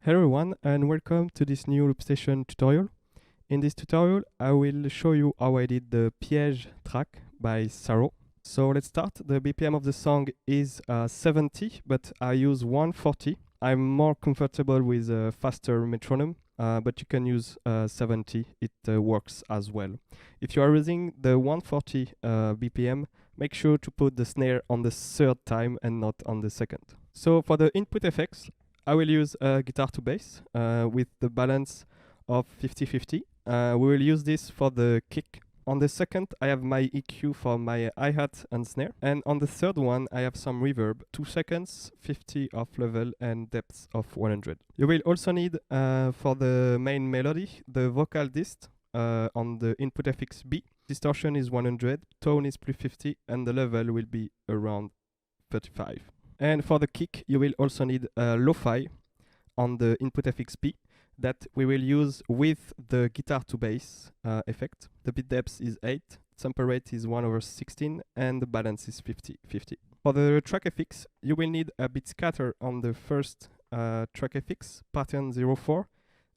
Hello everyone and welcome to this new Loopstation tutorial. In this tutorial I will show you how I did the PIEGE track by Saro. So let's start. The BPM of the song is 70 but I use 140. I'm more comfortable with a faster metronome, but you can use 70, it works as well. If you are using the 140 BPM, make sure to put the snare on the third time and not on the second. So for the input effects, I will use guitar to bass with the balance of 50-50. We will use this for the kick. On the second, I have my EQ for my hi-hat and snare. And on the third one, I have some reverb, 2 seconds, 50 of level and depth of 100. You will also need, for the main melody, the vocal dist on the input FX B. Distortion is 100, tone is plus 50, and the level will be around 35. And for the kick, you will also need lo-fi on the input FX B that we will use with the guitar to bass effect. The bit depth is 8, sample rate is 1/16, and the balance is 50-50. For the track FX, you will need a bit scatter on the first track FX, pattern 04,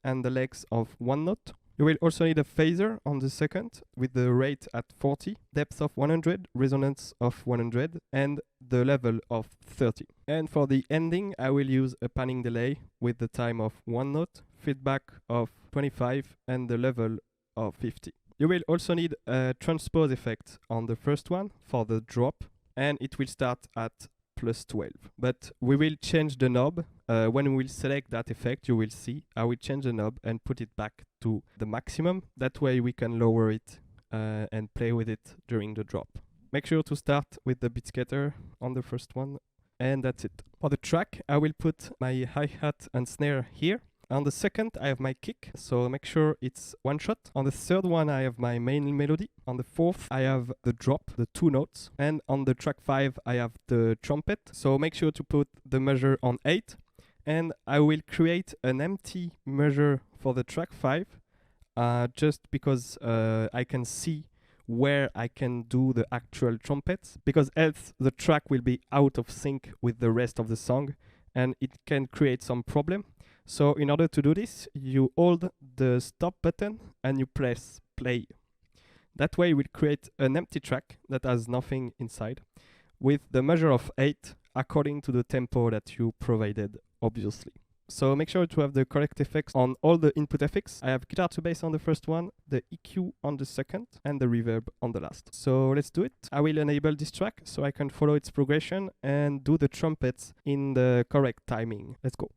and the legs of 1 note. You will also need a phaser on the second with the rate at 40, depth of 100, resonance of 100, and the level of 30. And for the ending, I will use a panning delay with the time of 1 note, feedback of 25, and the level of 50. You will also need a transpose effect on the first one for the drop, and it will start at plus 12. But we will change the knob. When we will select that effect, you will see I will change the knob and put it back to the maximum. That way we can lower it and play with it during the drop. Make sure to start with the bit scatter on the first one, and that's it. For the track, I will put my hi-hat and snare here. On the second, I have my kick, so make sure it's one shot. On the third one, I have my main melody. On the fourth, I have the drop, the 2 notes. And on the track 5, I have the trumpet. So make sure to put the measure on 8. And I will create an empty measure for the track 5, just because I can see where I can do the actual trumpets, because else the track will be out of sync with the rest of the song, and it can create some problem. So in order to do this, you hold the stop button and you press play. That way we'll create an empty track that has nothing inside with the measure of 8 according to the tempo that you provided, obviously. So make sure to have the correct effects on all the input effects. I have guitar to bass on the first one, the EQ on the second, and the reverb on the last. So let's do it. I will enable this track so I can follow its progression and do the trumpets in the correct timing. Let's go.